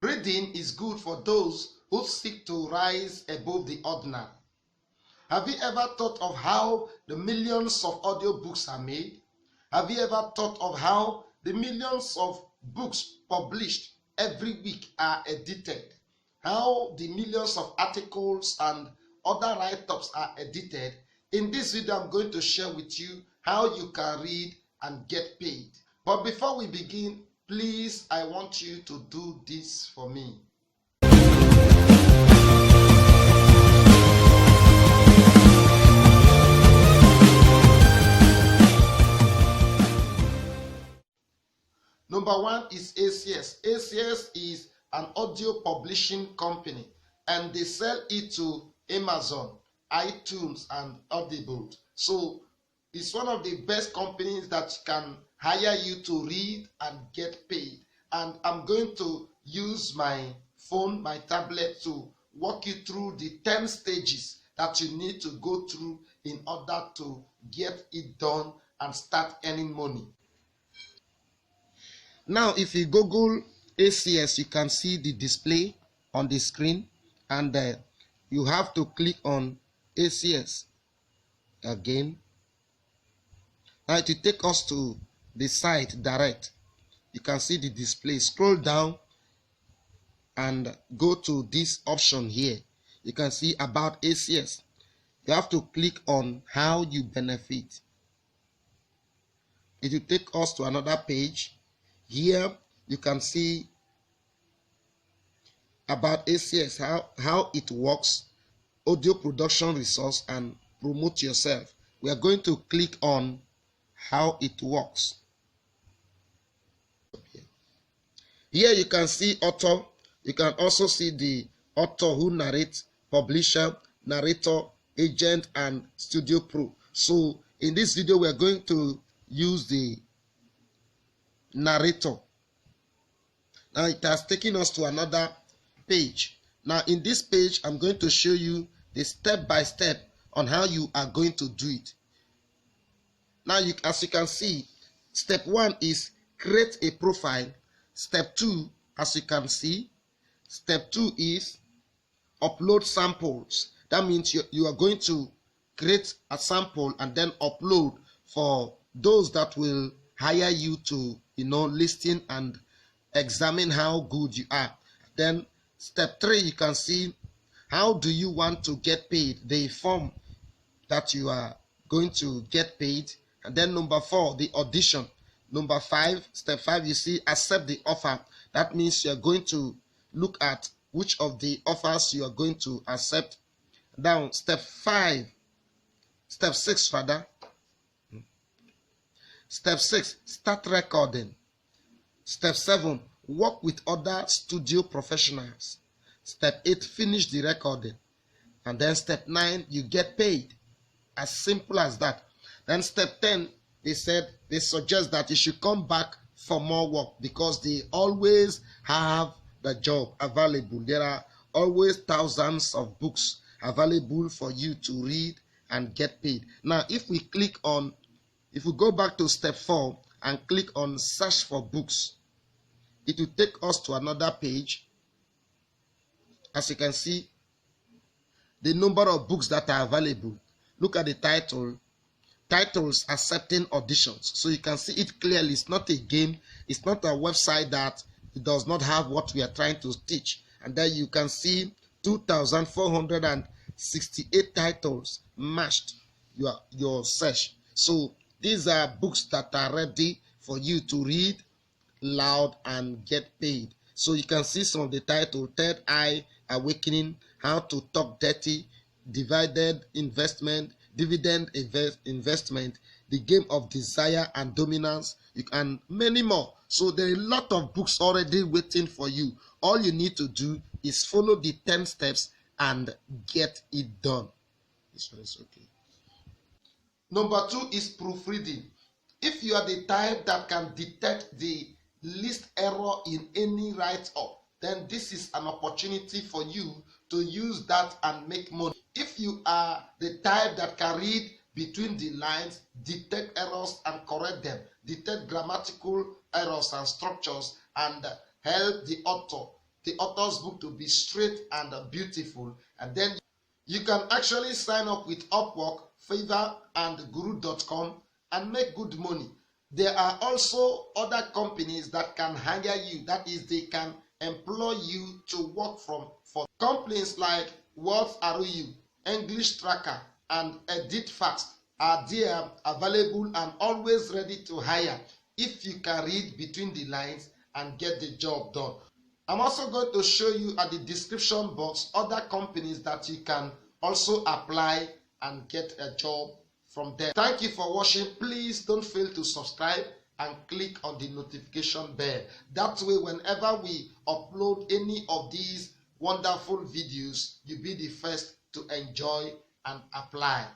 Reading is good for those who seek to rise above the ordinary. Have you ever thought of how the millions of audiobooks are made? Have you ever thought of how the millions of books published every week are edited? How the millions of articles and other write-ups are edited? In this video, I'm going to share with you how you can read and get paid. But before we begin, please, I want you to do this for me. Number one is ACS. ACS is an audio publishing company, and they sell it to Amazon, iTunes, and Audible. So it's one of the best companies that can hire you to read and get paid. And I'm going to use my phone, my tablet, to walk you through the 10 stages that you need to go through in order to get it done and start earning money. Now, if you Google ACS, you can see the display on the screen, and you have to click on ACS again. Now, it will take us to the site direct. You can see the display. Scroll down and go to this option here. You can see about ACS. You have to click on how you benefit. It will take us to another page. Here you can see about ACS, how it works, audio production resource, and promote yourself. We are going to click on how it works. Here you can see author. You can also see the author who narrates, publisher, narrator, agent, and studio pro. So in this video we are going to use the narrator. Now it has taken us to another page. Now in this page I'm going to show you the step by step on how you are going to do it. Now as you can see, step 1 is create a profile. Step 2, as you can see, step 2 is upload samples. That means you are going to create a sample and then upload for those that will hire you to listen and examine how good you are. Then step 3, you can see how do you want to get paid, the form that you are going to get paid. And then number 4, the audition. Number 5, step 5, you see accept the offer. That means you are going to look at which of the offers you are going to accept. Down step 6 rather. Step 6, start recording. Step 7, work with other studio professionals. Step 8, finish the recording. And then step 9, you get paid. As simple as that. Then step 10, they suggest that you should come back for more work because they always have the job available. There are always thousands of books available for you to read and get paid. Now, if we go back to step 4 and click on search for books, it will take us to another page. As you can see, the number of books that are available. Look at the title. Titles accepting auditions. So you can see it clearly. It's not a game. It's not a website that does not have what we are trying to teach. And then you can see 2,468 titles matched your search. So these are books that are ready for you to read loud and get paid. So you can see some of the titles: Third Eye Awakening, How to Talk Dirty, Dividend Investment, Dividend Investment, The Game of Desire and Dominance, and many more. So there are a lot of books already waiting for you. All you need to do is follow the 10 steps and get it done. This one is okay. Number 2 is proofreading. If you are the type that can detect the least error in any write-up, then this is an opportunity for you to use that and make money. If you are the type that can read between the lines, detect errors and correct them, detect grammatical errors and structures, and help the author the author's book to be straight and beautiful. And then you can actually sign up with Upwork, Fiverr, and Guru.com and make good money. There are also other companies that can hire you. That is, they can employ you to work for companies like What Are You, English Tracker, and Edit Fast are there available and always ready to hire if you can read between the lines and get the job done. I'm also going to show you at the description box other companies that you can also apply and get a job from there. Thank you for watching. Please don't fail to subscribe and click on the notification bell. That way, whenever we upload any of these wonderful videos, you'll be the first to enjoy and apply.